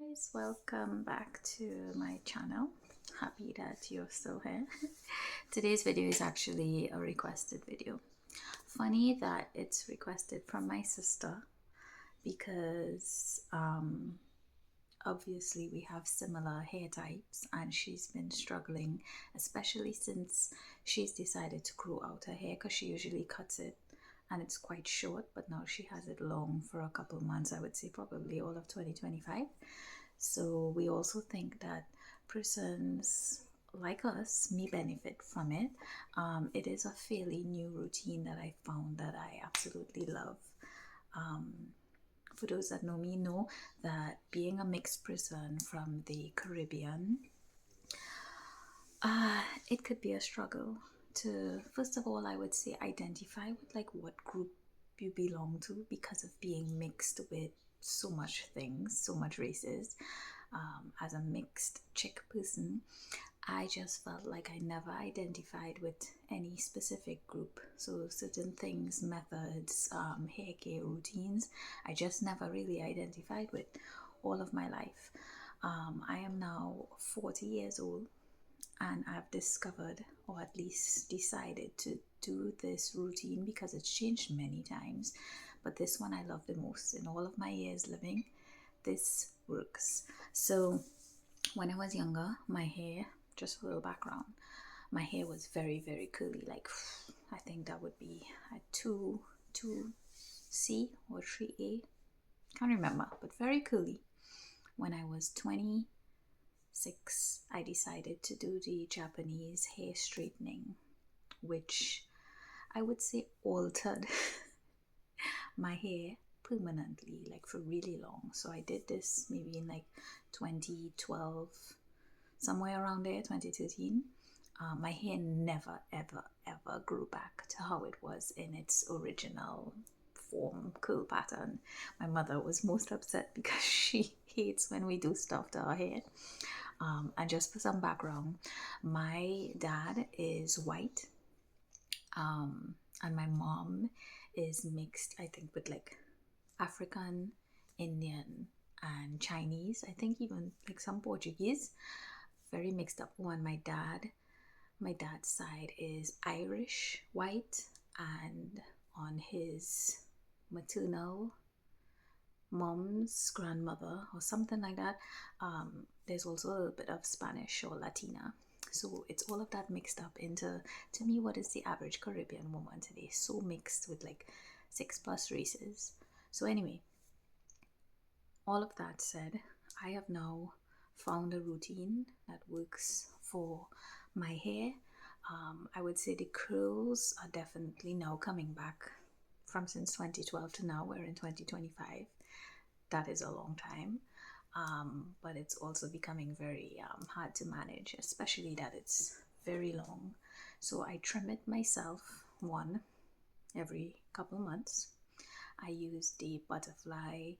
guys, welcome back to my channel. Happy that you're still here. Today's video is actually a requested video. Funny that it's requested from my sister because obviously we have similar hair types and she's been struggling, especially since she's decided to grow out her hair because she usually cuts it and it's quite short, but now she has it long for a couple months. I would say probably all of 2025. So we also think that persons like us may benefit from it. It is a fairly new routine that I found that I absolutely love. For those that know me, know that being a mixed person from the Caribbean, it could be a struggle to, first of all, I would say identify with like what group you belong to because of being mixed with so much things, so much races. As a mixed chick person, I just felt like I never identified with any specific group. So certain things, methods, hair care routines, I just never really identified with all of my life. I am now 40 years old and I've discovered, or at least decided, to do this routine because it's changed many times. But this one I love the most. In all of my years living, this works. So when I was younger, my hair, just a little background, my hair was very, very curly. Like, I think that would be a 2C or 3A. Can't remember, but very curly. When I was 26, I decided to do the Japanese hair straightening, which I would say altered my hair permanently, like for really long. So I did this maybe in like 2012, somewhere around there, 2013. My hair never, ever, ever grew back to how it was in its original form, curl pattern. My mother was most upset because she hates when we do stuff to her hair. And just for some background, my dad is white, and my mom is mixed, I think, with like African, Indian, and Chinese. I think even like some Portuguese. Very mixed up one. My dad's side is Irish white, and on his maternal mom's grandmother or something like that, there's also a little bit of Spanish or Latina. So it's all of that mixed up into, to me, what is the average Caribbean woman today? So mixed with like 6+ races. So anyway, all of that said, I have now found a routine that works for my hair. I would say the curls are definitely now coming back from since 2012 to now. We're in 2025. That is a long time. But it's also becoming very hard to manage, especially that it's very long. So I trim it myself one every couple months. I use the butterfly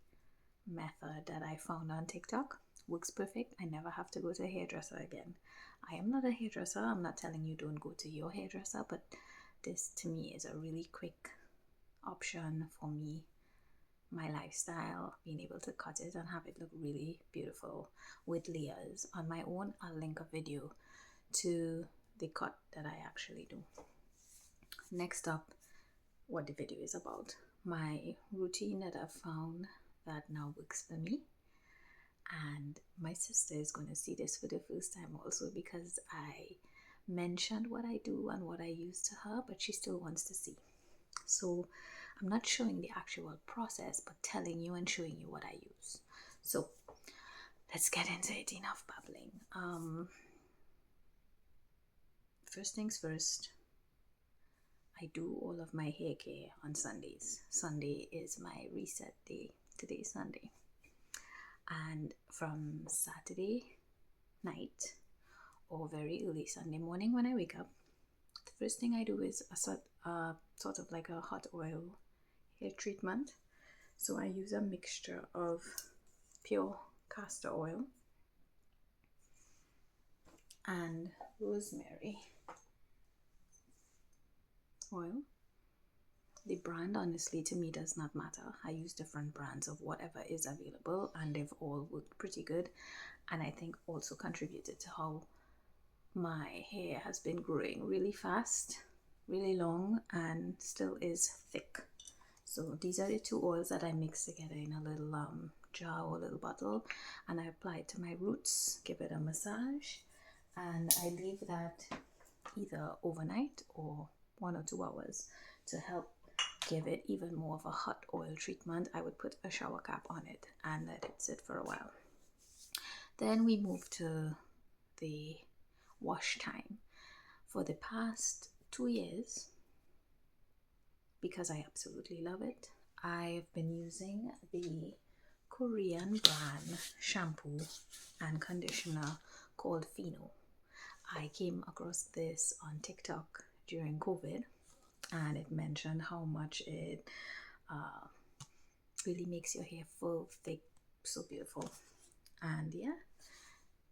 method that I found on TikTok. Works perfect. I never have to go to a hairdresser again. I am not a hairdresser. I'm not telling you don't go to your hairdresser, but this to me is a really quick option for me, my lifestyle, being able to cut it and have it look really beautiful with layers. On my own, I'll link a video to the cut that I actually do. Next up, what the video is about. My routine that I've found that now works for me. And my sister is going to see this for the first time also because I mentioned what I do and what I use to her, but she still wants to see. So I'm not showing the actual process, but telling you and showing you what I use. So let's get into it. Enough babbling. First things first, I do all of my hair care on Sundays. Sunday is my reset day. Today is Sunday. And from Saturday night or very early Sunday morning when I wake up, the first thing I do is a sort of like a hot oil hair treatment. So I use a mixture of pure castor oil and rosemary oil, The brand, honestly, to me does not matter. I use different brands of whatever is available, and they've all worked pretty good. And I think also contributed to how my hair has been growing really fast, really long, and still is thick. So these are the two oils that I mix together in a little jar or little bottle, and I apply it to my roots, give it a massage, and I leave that either overnight or 1 or 2 hours to help give it even more of a hot oil treatment. I would put a shower cap on it and let it sit for a while. Then we move to the wash time. For the past 2 years, because I absolutely love it, I've been using the Korean brand shampoo and conditioner called Fino. I came across this on TikTok during COVID, and it mentioned how much it really makes your hair full, thick, so beautiful. And yeah,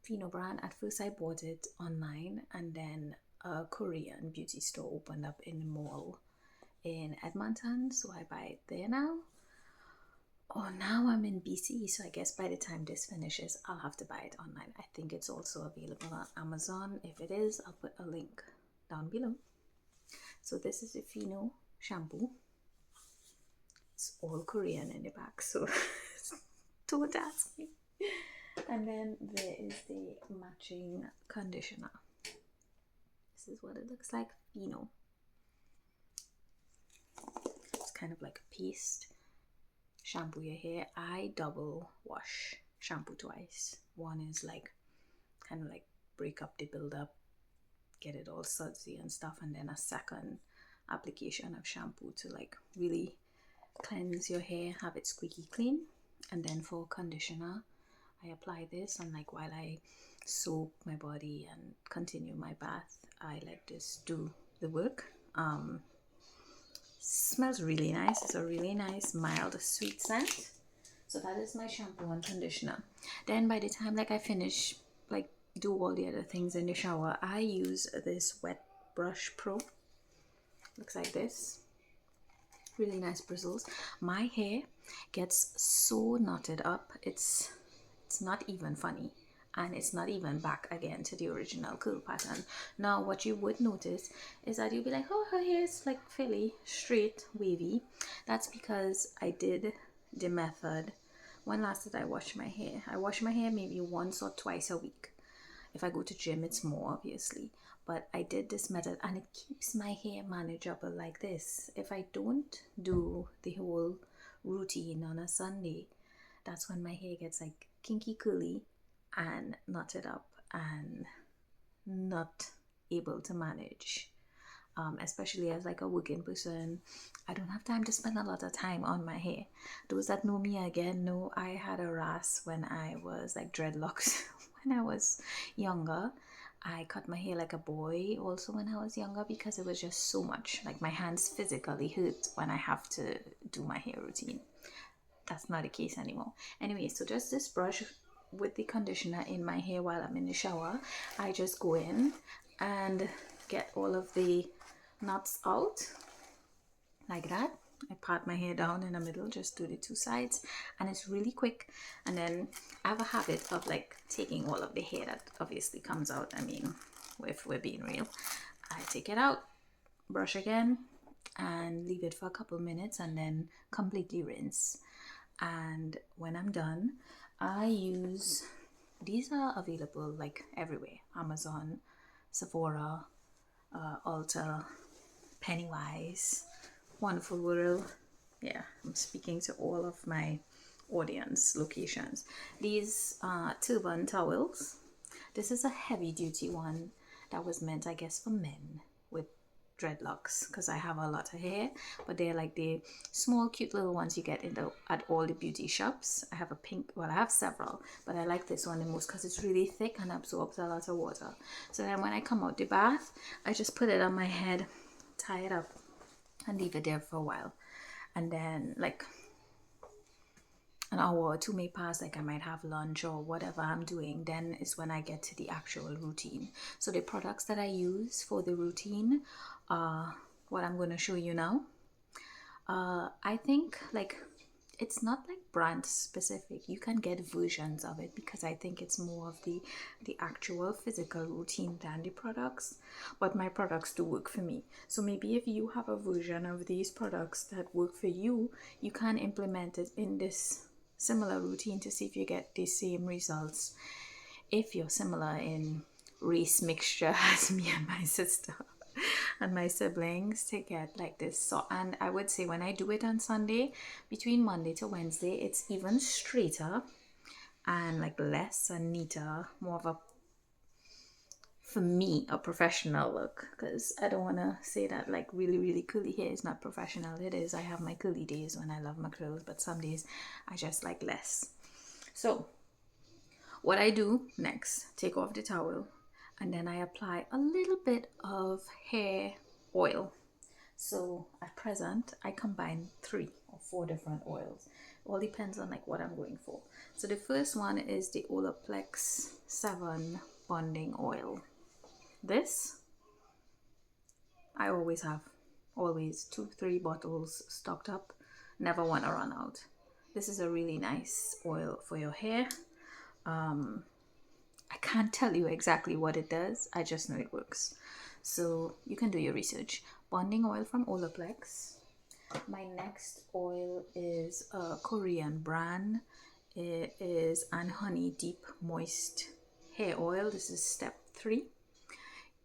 Fino brand. At first I bought it online, and then a Korean beauty store opened up in the mall in Edmonton, so I buy it there now. Oh, now I'm in BC, so I guess by the time this finishes, I'll have to buy it online. I think it's also available on Amazon. If it is, I'll put a link down below. So this is the Fino shampoo. It's all Korean in the back, so don't ask me. And then there is the matching conditioner. This is what it looks like, Fino. It's kind of like a paste. Shampoo your hair. I double wash, shampoo twice. One is like kind of like break up the build-up, get it all sudsy and stuff, and then a second application of shampoo to like really cleanse your hair, have it squeaky clean. And then for conditioner, I apply this, and like while I soap my body and continue my bath, I let this do the work. Smells really nice. It's a really nice mild sweet scent. So that is my shampoo and conditioner. Then by the time like I finish like do all the other things in the shower, I use this Wet Brush Pro. Looks like this. Really nice bristles. My hair gets so knotted up, it's not even funny, and it's not even back again to the original curl pattern. Now what you would notice is that you'll be like, oh, her hair is like fairly straight, wavy. That's because I did the method. When last did I wash my hair? I wash my hair maybe once or twice a week. If I go to gym, it's more, obviously. But I did this method, and it keeps my hair manageable like this. If I don't do the whole routine on a Sunday, that's when my hair gets like kinky curly and knotted up and not able to manage. Especially as like a working person, I don't have time to spend a lot of time on my hair. Those that know me again know I had a ras when I was like dreadlocks when I was younger. I cut my hair like a boy also when I was younger because it was just so much. Like my hands physically hurt when I have to do my hair routine. That's not the case anymore. Anyway, so just this brush with the conditioner in my hair while I'm in the shower, I just go in and get all of the knots out like that. I part my hair down in the middle, just do the two sides, and it's really quick. And then I have a habit of like taking all of the hair that obviously comes out. I mean, if we're being real, I take it out, brush again, and leave it for a couple minutes, and then completely rinse. And when I'm done, I use, these are available like everywhere: Amazon, Sephora, Ulta, Pennywise, Wonderful World. Yeah, I'm speaking to all of my audience locations. These turban towels. This is a heavy duty one that was meant, I guess, for men with dreadlocks, because I have a lot of hair, but they're like the small cute little ones you get at all the beauty shops. I have a pink, well, I have several, but I like this one the most because it's really thick and absorbs a lot of water. So then when I come out the bath, I just put it on my head, tie it up, and leave it there for a while. And then like an hour or two may pass, like I might have lunch or whatever I'm doing, then is when I get to the actual routine. So the products that I use for the routine are what I'm going to show you now. I think like it's not like brand specific. You can get versions of it because I think it's more of the actual physical routine than the products. But my products do work for me. So maybe if you have a version of these products that work for you, you can implement it in this similar routine to see if you get the same results. If you're similar in race mixture as me and my sister and my siblings to get like this. So, and I would say when I do it on Sunday, between Monday to Wednesday, it's even straighter and like less and neater, more of a, for me, a professional look. Because I don't want to say that like really really curly hair is not professional. It is. I have my curly days when I love my curls, but some days I just like less. So what I do next, take off the towel, and then I apply a little bit of hair oil. So at present, I combine 3 or 4 different oils. All depends on like what I'm going for. So the first one is the Olaplex 7 bonding oil. This I always have, always 2, 3 bottles stocked up. Never want to run out. This is a really nice oil for your hair. I can't tell you exactly what it does. I just know it works. So you can do your research. Bonding oil from Olaplex. My next oil is a Korean brand. It is An Honey Deep Moist Hair Oil. This is step 3.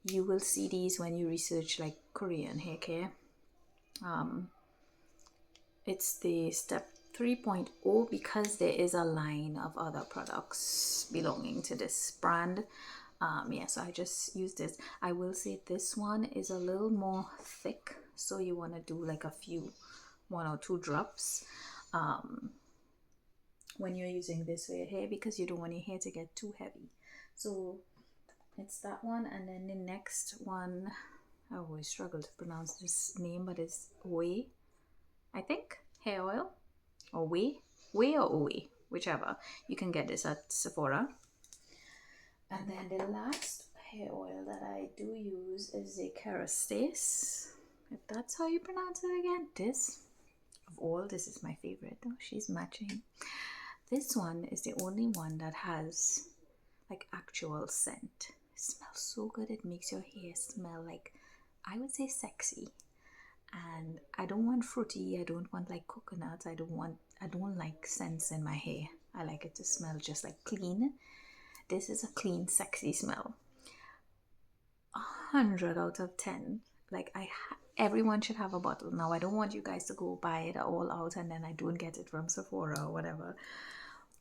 You will see these when you research like Korean hair care. It's the step 3.0 because there is a line of other products belonging to this brand. Yeah, so I just use this. I will say this one is a little more thick, so you want to do like a few, 1 or 2 drops when you're using this for your hair because you don't want your hair to get too heavy. So it's that one, and then the next one, I always struggle to pronounce this name, but it's Way, I think, hair oil, or Way or Owe, whichever. You can get this at Sephora. And then the last hair oil that I do use is the Kerastase, if that's how you pronounce it again. This, of all, this is my favorite. Oh, she's matching. This one is the only one that has like actual scent. It smells so good. It makes your hair smell like, I would say, sexy. And I don't want fruity. I don't want like coconut. I don't like scents in my hair. I like it to smell just like clean. This is a clean, sexy smell. 100 out of 10. Like everyone should have a bottle. Now I don't want you guys to go buy it all out and then I don't get it from Sephora or whatever.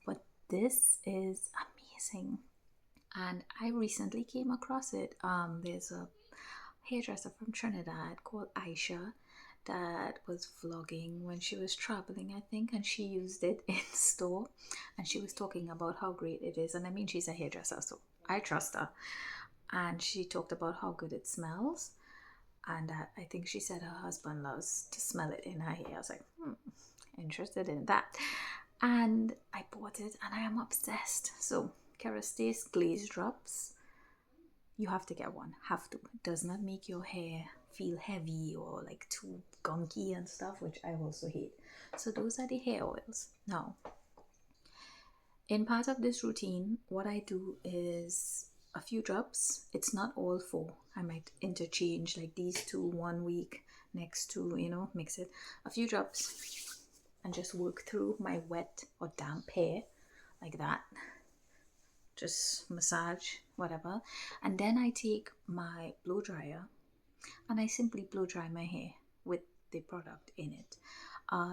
But this is amazing. And I recently came across it. There's a hairdresser from Trinidad called Aisha that was vlogging when she was traveling, I think, and she used it in store and she was talking about how great it is. And I mean, she's a hairdresser, so I trust her. And she talked about how good it smells, and I think she said her husband loves to smell it in her hair. I was like, interested in that, and I bought it and I am obsessed. So Kerastase glaze drops, you have to get one. Have to. It does not make your hair feel heavy or like too gunky and stuff, which I also hate. So those are the hair oils. Now, in part of this routine, what I do is a few drops. It's not all 4. I might interchange like these 2 1 week, next 2, mix it. A few drops and just work through my wet or damp hair like that. Just massage, whatever. And then I take my blow dryer and I simply blow dry my hair with the product in it.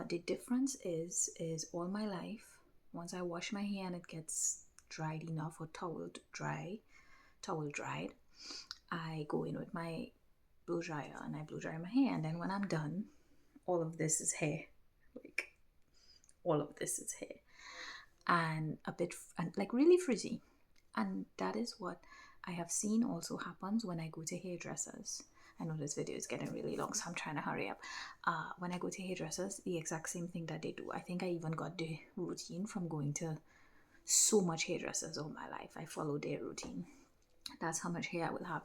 The difference is all my life, once I wash my hair and it gets dried enough or towel dried, I go in with my blow dryer and I blow dry my hair. And then when I'm done, all of this is hair. Like, all of this is hair. And a bit, and like really frizzy. And that is what I have seen also happens when I go to hairdressers. I know this video is getting really long, so I'm trying to hurry up. When I go to hairdressers, the exact same thing that they do. I think I even got the routine from going to so much hairdressers all my life. I follow their routine. That's how much hair I will have.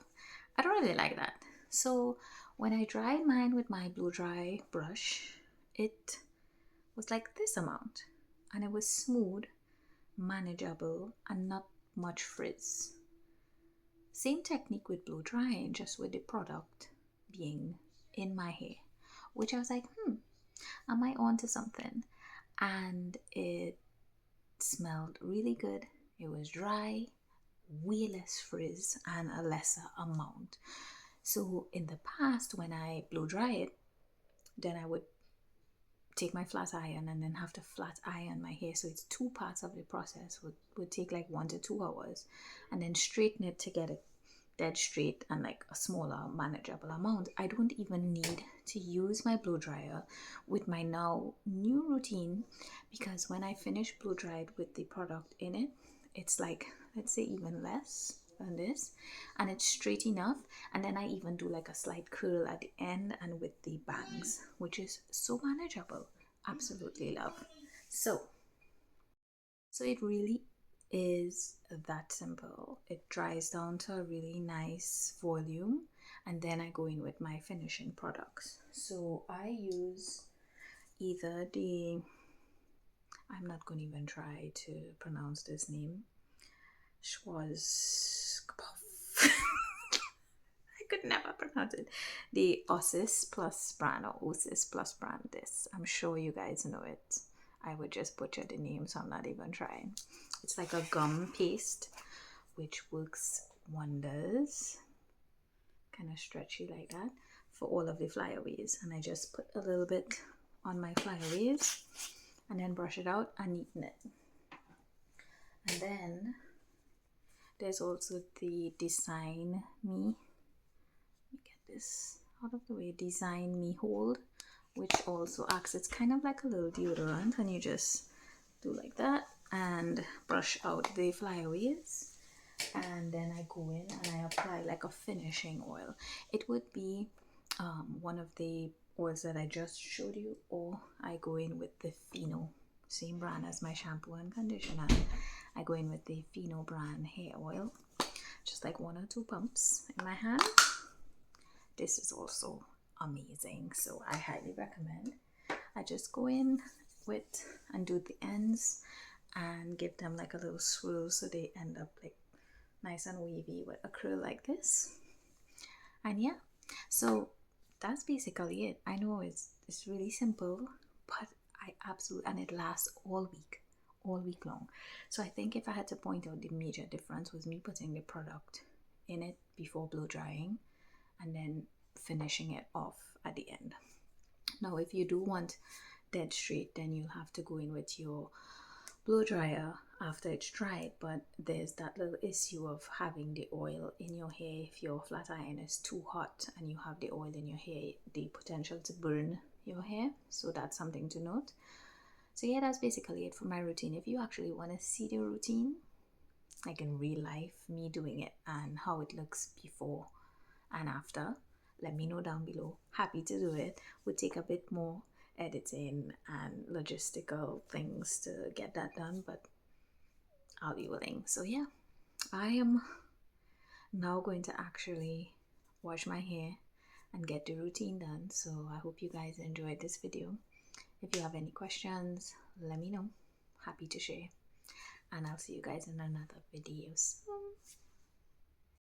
I don't really like that. So when I dry mine with my blow dry brush, it was like this amount, and it was smooth, manageable, and not much frizz. Same technique with blow drying, just with the product being in my hair, which I was like, am I on to something? And it smelled really good. It was dry, way less frizz, and a lesser amount. So in the past, when I blow dry it, then I would take my flat iron and then have to flat iron my hair. So it's two parts of the process. Would take like 1 to 2 hours, and then straighten it to get it dead straight and like a smaller manageable amount. I don't even need to use my blow dryer with my now new routine, because when I finish blow dried with the product in it, it's like, let's say, even less than this, and it's straight enough. And then I even do like a slight curl at the end and with the bangs, which is so manageable. Absolutely love. So it really is that simple. It dries down to a really nice volume, and then I go in with my finishing products. So I use either I'm not going to even try to pronounce this name, Schwarzkopf. I could never pronounce it. The Osis Plus brand, or Osis Plus brand. This, I'm sure you guys know it. I would just butcher the name, so I'm not even trying. It's like a gum paste, which works wonders. Kind of stretchy like that for all of the flyaways. And I just put a little bit on my flyaways and then brush it out and neaten it. And then there's also the Design Me. Let me get this out of the way. Design Me Hold, which also acts, it's kind of like a little deodorant, and you just do like that and brush out the flyaways. And then I go in and I apply like a finishing oil. It would be one of the oils that I just showed you, or I go in with the Fino, same brand as my shampoo and conditioner. I go in with the Fino brand hair oil, just like 1 or 2 pumps in my hand. This is also amazing, so I highly recommend. I just go in with and do the ends and give them like a little swirl, so they end up like nice and wavy with a curl like this. And yeah, so that's basically it. I know it's really simple, but I absolutely, and it lasts all week long. So I think if I had to point out, the major difference was me putting the product in it before blow drying and then finishing it off at the end. Now if you do want dead straight, then you'll have to go in with your blow dryer after it's dried, but there's that little issue of having the oil in your hair. If your flat iron is too hot and you have the oil in your hair, the potential to burn your hair, so that's something to note. So yeah, that's basically it for my routine. If you actually want to see the routine like in real life, me doing it and how it looks before and after, let me know down below. Happy to do it. Would take a bit more editing and logistical things to get that done, but I'll be willing. So yeah, I am now going to actually wash my hair and get the routine done. So I hope you guys enjoyed this video. If you have any questions, let me know. Happy to share, and I'll see you guys in another videos.